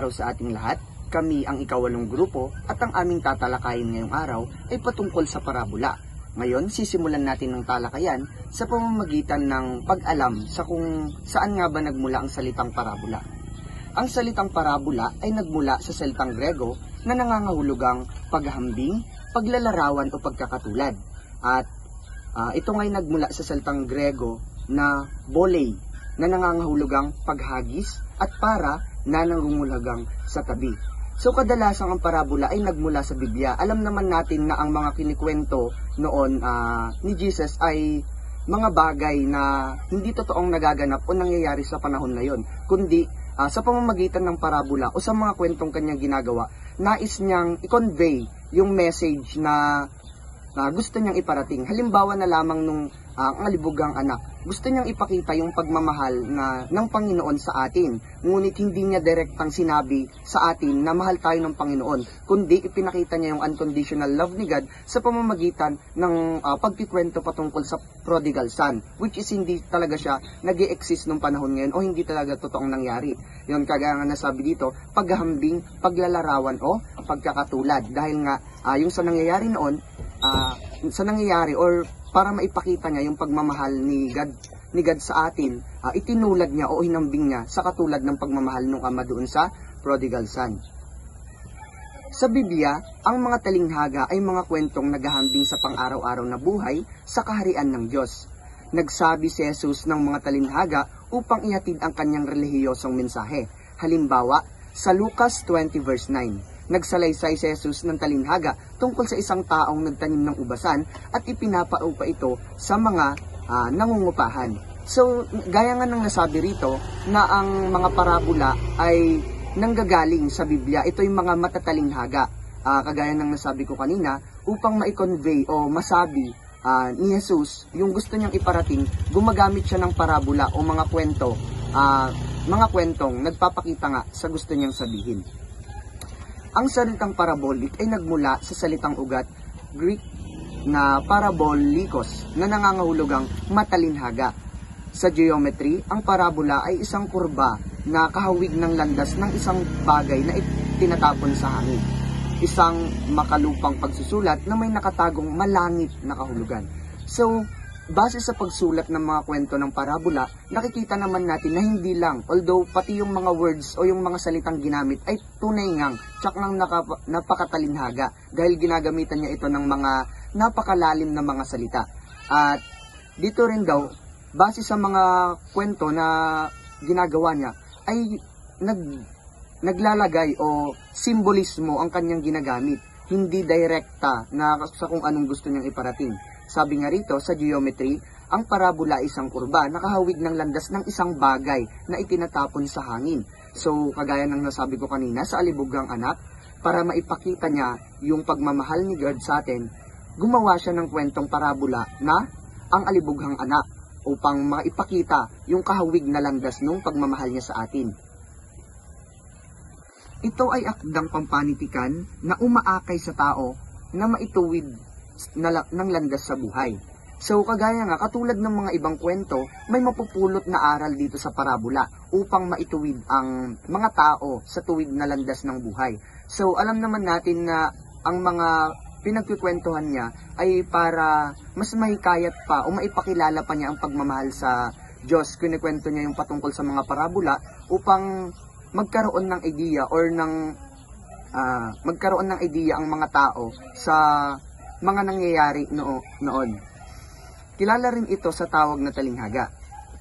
araw sa ating lahat. Kami ang ikawalong grupo at ang aming tatalakayin ngayong araw ay patungkol sa parabola. Ngayon, sisimulan natin ng talakayan sa pamamagitan ng pag-alam sa kung saan nga ba nagmula ang salitang parabola. Ang salitang parabola ay nagmula sa salitang Grego na nangangahulugang paghahambing, paglalarawan o pagkakatulad. At ito nga'y nagmula sa salitang Grego na bolei, na nangangahulugang paghagis, at para na nangungulagang sa tabi. So kadalasan ang parabola ay nagmula sa Biblia. Alam naman natin na ang mga kinikwento noon ni Jesus ay mga bagay na hindi totoong nagaganap o nangyayari sa panahon na yon, kundi sa pamamagitan ng parabola o sa mga kwentong kanyang ginagawa, nais niyang i-convey yung message na gusto niyang iparating. Halimbawa na lamang nung ang alibugang anak, gusto niyang ipakita yung pagmamahal ng Panginoon sa atin. Ngunit hindi niya direktang sinabi sa atin na mahal tayo ng Panginoon, kundi ipinakita niya yung unconditional love ni God sa pamamagitan ng pagkikwento patungkol sa prodigal son, which is hindi talaga siya nag-i-exist nung panahon ngayon o hindi talaga totoong nangyari. Yun, kagaya nga nasabi dito, paghahambing, paglalarawan o pagkakatulad. Dahil nga yung sa nangyayari noon, sa nangyayari or para maipakita niya yung pagmamahal ni God sa atin, itinulad niya o hinambing niya sa katulad ng pagmamahal ng ama doon sa prodigal son. Sa Biblia, ang mga talinghaga ay mga kwentong naghahambing sa pang-araw-araw na buhay sa kaharian ng Diyos. Nagsabi si Jesus ng mga talinghaga upang ihatid ang kanyang relihiyosong mensahe. Halimbawa, sa Lucas 20 verse 9. Nagsalaysay si Jesus ng talinghaga tungkol sa isang taong nagtanim ng ubasan at ipinapaupa ito sa mga nangungupahan. So, gaya nga ng nasabi rito na ang mga parabola ay nanggagaling sa Biblia. Ito yung mga matatalinghaga. Kagaya ng nasabi ko kanina, upang ma-convey o masabi ni Jesus yung gusto niyang iparating, gumagamit siya ng parabola o mga kwento, mga kwentong nagpapakita nga sa gusto niyang sabihin. Ang salitang parabolic ay nagmula sa salitang ugat Greek na parabolikos na nangangahulugang matalinhaga. Sa geometry, ang parabola ay isang kurba na kahawig ng landas ng isang bagay na tinatapon sa hangin. Isang makalupang pagsusulat na may nakatagong malangit na kahulugan. So, base sa pagsulat ng mga kwento ng parabola, nakikita naman natin na hindi lang, although pati yung mga words o yung mga salitang ginamit ay tunay ngang tsak ng napakatalinhaga dahil ginagamitan niya ito ng mga napakalalim na mga salita. At dito rin daw, base sa mga kwento na ginagawa niya, ay naglalagay o simbolismo ang kanyang ginagamit, hindi direkta na sa kung anong gusto niyang iparating. Sabi nga rito, sa geometry, ang parabola ay isang kurba, nakahawig ng landas ng isang bagay na itinatapon sa hangin. So, kagaya ng nasabi ko kanina, sa alibugang anak, para maipakita niya yung pagmamahal ni God sa atin, gumawa siya ng kwentong parabola na ang alibughang anak upang maipakita yung kahawig na landas ng pagmamahal niya sa atin. Ito ay akdang pampanitikan na umaakay sa tao na maituwid ng landas sa buhay. So, kagaya nga, katulad ng mga ibang kwento, may mapupulot na aral dito sa parabola upang maituwid ang mga tao sa tuwid na landas ng buhay. So, alam naman natin na ang mga pinagkikwentuhan niya ay para mas mahikayat pa o maipakilala pa niya ang pagmamahal sa Diyos. Kinikwento niya yung patungkol sa mga parabola upang magkaroon ng idea or magkaroon ng idea ang mga tao sa mga nangyayari noon. Kilala rin ito sa tawag na talinghaga.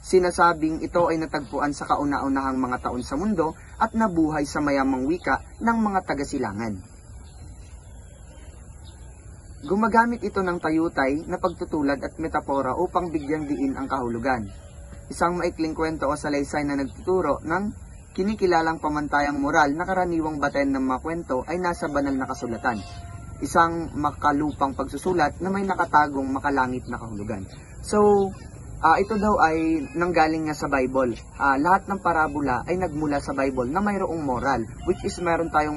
Sinasabing ito ay natagpuan sa kauna-unahang mga taon sa mundo at nabuhay sa mayamang wika ng mga taga-silangan. Gumagamit ito ng tayutay na pagtutulad at metapora upang bigyang diin ang kahulugan. Isang maikling kwento o salaysay na nagtuturo ng kinikilalang pamantayang moral na karaniwang batayan ng mga kwento ay nasa banal na kasulatan. Isang makalupang pagsusulat na may nakatagong makalangit na kahulugan. So, ito daw ay nanggaling nga sa Bible. Lahat ng parabola ay nagmula sa Bible na mayroong moral, which is meron tayong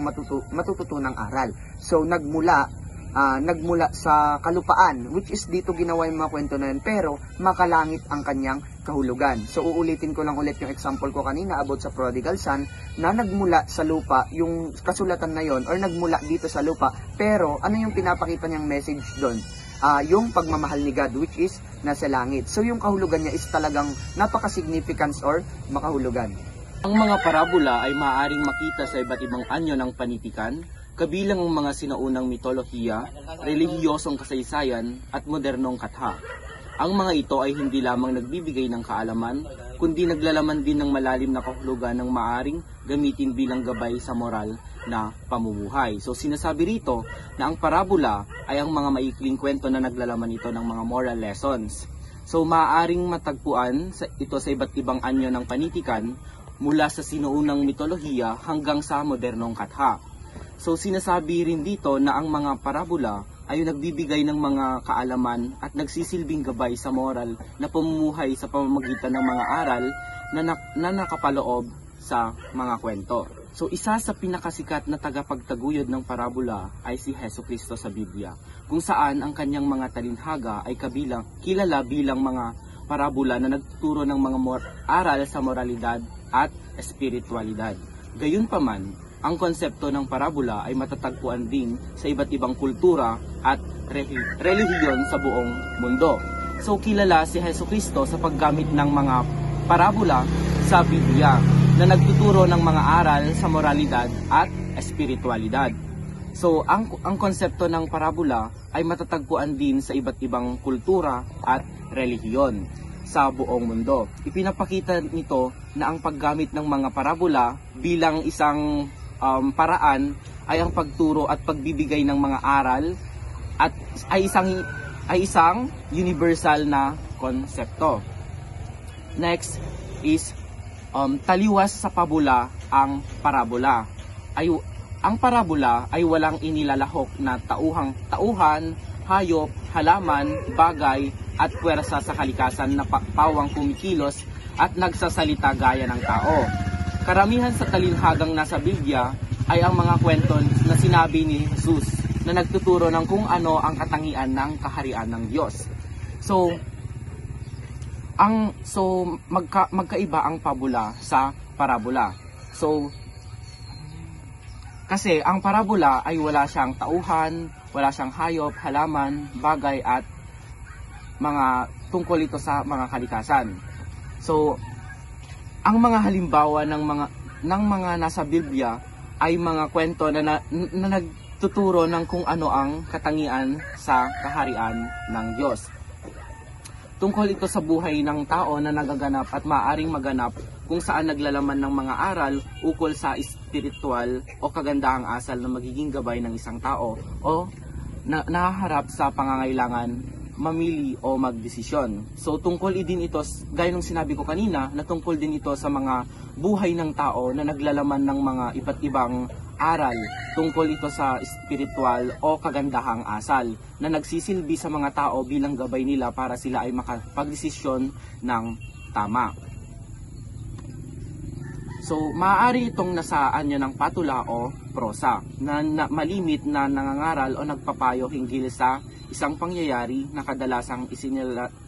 matututunang aral. So, nagmula nagmula sa kalupaan, which is dito ginawa yung mga kwento na yun, pero makalangit ang kanyang kahulugan. So uulitin ko lang ulit yung example ko kanina about sa prodigal son, na nagmula sa lupa yung kasulatan na yon, or nagmula dito sa lupa, pero ano yung pinapakita niyang message doon? Yung pagmamahal ni God, which is nasa langit. So yung kahulugan niya is talagang napaka-significance or makahulugan. Ang mga parabola ay maaaring makita sa iba't ibang anyo ng panitikan, kabilang ang mga sinaunang mitolohiya, relihiyosong kasaysayan at modernong katha. Ang mga ito ay hindi lamang nagbibigay ng kaalaman, kundi naglalaman din ng malalim na kahulugan ng maaring gamitin bilang gabay sa moral na pamumuhay. So sinasabi rito na ang parabola ay ang mga maikling kwento na naglalaman ito ng mga moral lessons. So maaaring matagpuan ito sa iba't ibang anyo ng panitikan, mula sa sinuunang mitolohiya hanggang sa modernong katha. So sinasabi rin dito na ang mga parabola ay nagbibigay ng mga kaalaman at nagsisilbing gabay sa moral na pamumuhay sa pamamagitan ng mga aral na nakapaloob sa mga kwento. So isa sa pinakasikat na tagapagtaguyod ng parabola ay si Jesucristo sa Biblia, kung saan ang kanyang mga talinhaga ay kilala bilang mga parabola na nagtuturo ng mga aral sa moralidad at espiritualidad. Gayunpaman, ang konsepto ng parabola ay matatagpuan din sa iba't ibang kultura at relihiyon sa buong mundo. So kilala si Jesucristo sa paggamit ng mga parabola sa Biblia na nagtuturo ng mga aral sa moralidad at espiritualidad. So ang konsepto ng parabola ay matatagpuan din sa iba't ibang kultura at relihiyon sa buong mundo. Ipinapakita nito na ang paggamit ng mga parabola bilang isang paraan ay ang pagturo at pagbibigay ng mga aral at ay isang universal na konsepto. Next is taliwas sa pabula ang parabola. Ang parabola ay walang inilalahok na tauhan, hayop, halaman, bagay at puwersa sa kalikasan na pawang kumikilos at nagsasalita gaya ng tao. Karamihan sa talinhagang nasa Biblia ay ang mga kwento na sinabi ni Jesus na nagtuturo ng kung ano ang katangian ng kaharian ng Diyos. Magkaiba ang pabula sa parabola. Kasi ang parabola ay wala siyang tauhan, wala siyang hayop, halaman, bagay at mga tungkol ito sa mga kalikasan. Ang mga halimbawa ng mga nasa Biblia ay mga kwento na nagtuturo ng kung ano ang katangian sa kaharian ng Diyos. Tungkol ito sa buhay ng tao na nagaganap at maaaring maganap kung saan naglalaman ng mga aral ukol sa espiritual o kagandahang asal na magiging gabay ng isang tao o nahaharap sa pangangailangan mamili o magdesisyon. So tungkol din ito, gaya ng sinabi ko kanina, na tungkol din ito sa mga buhay ng tao na naglalaman ng mga iba't ibang aral. Tungkol ito sa espiritual o kagandahang asal na nagsisilbi sa mga tao bilang gabay nila para sila ay makapagdesisyon ng tama. So maaari itong nasa anyo ng patula o prosa na malimit na nangangaral o nagpapayo hinggil sa isang pangyayari na kadalasang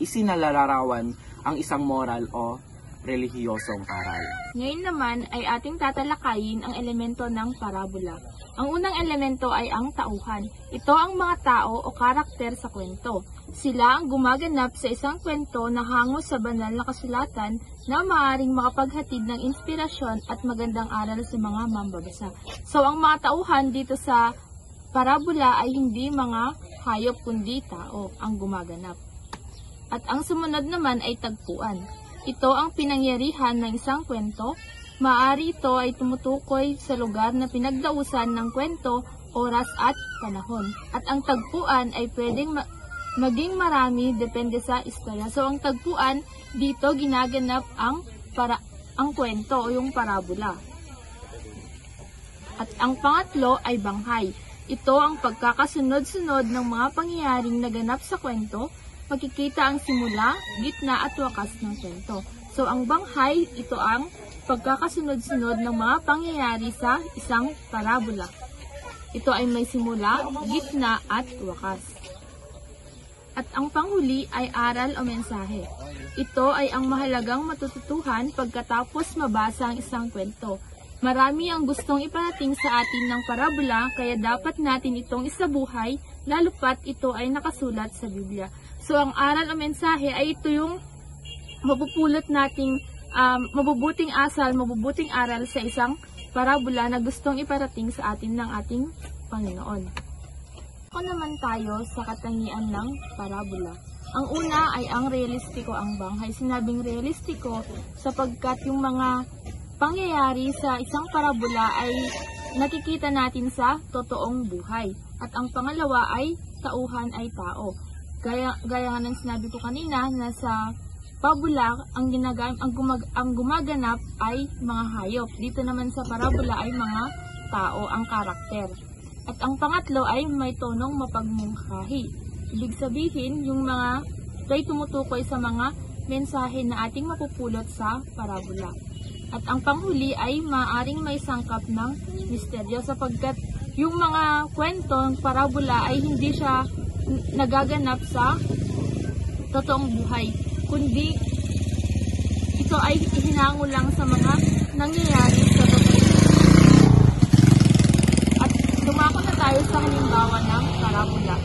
isinalarawan ang isang moral o relihiyosong aral. Ngayon naman ay ating tatalakayin ang elemento ng parabola. Ang unang elemento ay ang tauhan. Ito ang mga tao o karakter sa kwento. Sila ang gumaganap sa isang kwento na hango sa banal na kasulatan na maaaring makapaghatid ng inspirasyon at magandang aral sa mga mambabasa. So ang mga tauhan dito sa parabola ay hindi mga hayop kundi tao ang gumaganap. At ang sumunod naman ay tagpuan. Ito ang pinangyarihan ng isang kwento. Maaari ito ay tumutukoy sa lugar na pinagdausan ng kwento, oras at panahon. At ang tagpuan ay pwedeng maging marami depende sa istorya. So ang tagpuan dito ginaganap ang kwento o yung parabola. At ang pangatlo ay banghay. Ito ang pagkakasunod-sunod ng mga pangyayaring naganap sa kwento. Makikita ang simula, gitna at wakas ng kwento. So ang banghay, ito ang pagkakasunod-sunod ng mga pangyayari sa isang parabola. Ito ay may simula, gitna at wakas. At ang panghuli ay aral o mensahe. Ito ay ang mahalagang matututuhan pagkatapos mabasa ang isang kwento. Marami ang gustong iparating sa atin ng parabola, kaya dapat natin itong isabuhay, lalo pat ito ay nakasulat sa Biblia. So ang aral o mensahe ay ito yung mapupulot nating mabubuting aral sa isang parabola na gustong iparating sa atin ng ating Panginoon. Ako naman tayo sa katangian ng parabola. Ang una ay ang realistiko ang banghay. Sinabing realistiko sapagkat yung mga pangyayari sa isang parabola ay nakikita natin sa totoong buhay. At ang pangalawa ay tauhan ay tao. Gaya nga ng sinabi ko kanina na sa pabula ang gumaganap ay mga hayop. Dito naman sa parabola ay mga tao ang karakter. At ang pangatlo ay may tonong mapagmungkahi. Ibig sabihin, yung mga ay tumutukoy sa mga mensahe na ating mapupulot sa parabola. At ang panghuli ay maaring may sangkap ng misteryo sapagkat yung mga kwento ng parabola ay hindi siya nagaganap sa totoong buhay, kundi ito ay hinango lang sa mga nangyayari sa totoong buhay. Dumako na tayo sa halimbawa ng parabola.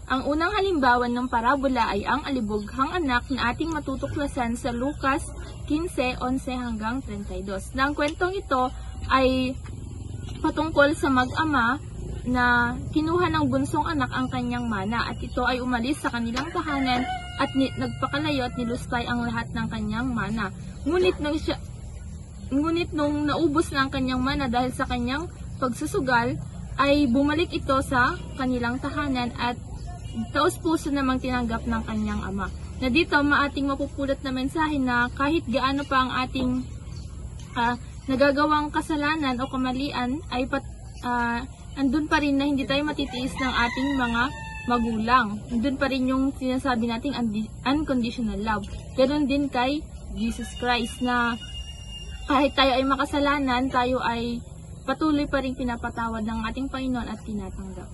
Ang unang halimbawa ng parabola ay ang alibughang anak na ating matutuklasan sa Lucas 15:11 hanggang 32. Na ang kwentong ito ay patungkol sa mag-ama na kinuha ng bunsong anak ang kanyang mana at ito ay umalis sa kanilang tahanan at nagpakalayo at nilustay ang lahat ng kanyang mana. Ngunit nung naubos na ang kanyang mana dahil sa kanyang pagsusugal, ay bumalik ito sa kanilang tahanan at taos-puso namang tinanggap ng kanyang ama. Na dito, maating mapupulot na mensahe na kahit gaano pa ang ating nagagawang kasalanan o kamalian, ay andun pa rin na hindi tayo matitiis ng ating mga magulang. Andun pa rin yung sinasabi nating unconditional love. Ganoon din kay Jesus Christ na kahit tayo ay makasalanan, tayo ay patuloy pa rin pinapatawad ng ating Panginoon at tinatanggap.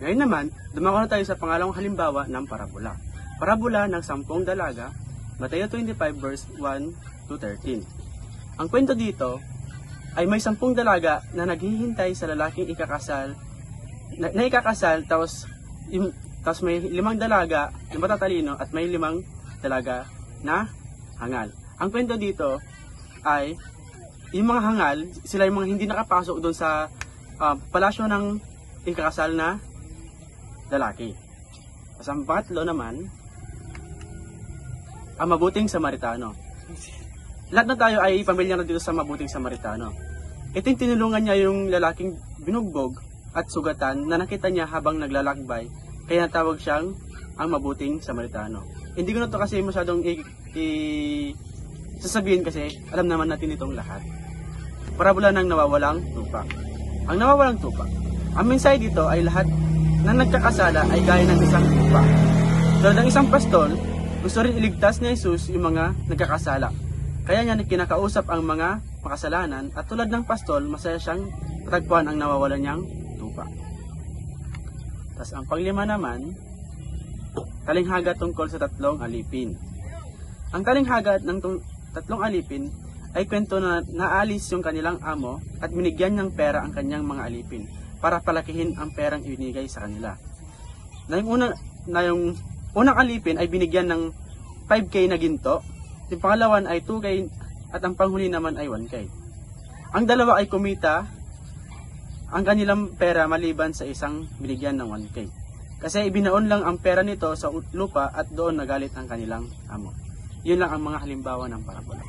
Ngayon naman, dumako na tayo sa pangalawang halimbawa ng parabola. Parabola ng 10 dalaga, Mateo 25 verse 1 to 13. Ang kwento dito ay may 10 dalaga na naghihintay sa lalaking ikakasal, tapos may 5 dalaga na matatalino at may 5 dalaga na hangal. Ang kwento dito ay yung mga hangal, sila yung mga hindi nakapasok doon sa palasyo ng ikakasal na lalaki. Sa pangatlo naman, ang mabuting Samaritano. Lahat na tayo ay pamilyar na dito sa mabuting Samaritano. Ito yung tinulungan niya yung lalaking binugbog at sugatan na nakita niya habang naglalakbay, kaya natawag siyang ang mabuting Samaritano. Hindi ko na ito kasi masyadong sasabihin kasi alam naman natin itong lahat. Parabola ng nawawalang tupa. Ang nawawalang tupa. Ang mensahe dito ay lahat na nagkakasala ay gaya ng isang tupa. Tulad ng isang pastol, gusto rin iligtas ni Jesus yung mga nagkakasala. Kaya niya kinakausap ang mga makasalanan at tulad ng pastol, masaya siyang matagpuan ang nawawalan niyang tupa. Tapos ang panglima naman, talinghaga tungkol sa 3 alipin. Ang talinghaga ng 3 alipin ay kwento na naalis yung kanilang amo at binigyan ng pera ang kanyang mga alipin para palakihin ang perang ibinigay sa kanila. Yung unang alipin ay binigyan ng 5K na ginto, yung pangalawan ay 2K at ang panghuli naman ay 1K. Ang dalawa ay kumita ang kanilang pera maliban sa isang binigyan ng 1K. Kasi ibinaon lang ang pera nito sa lupa at doon nagalit ang kanilang amo. Yun lang ang mga halimbawa ng parabola.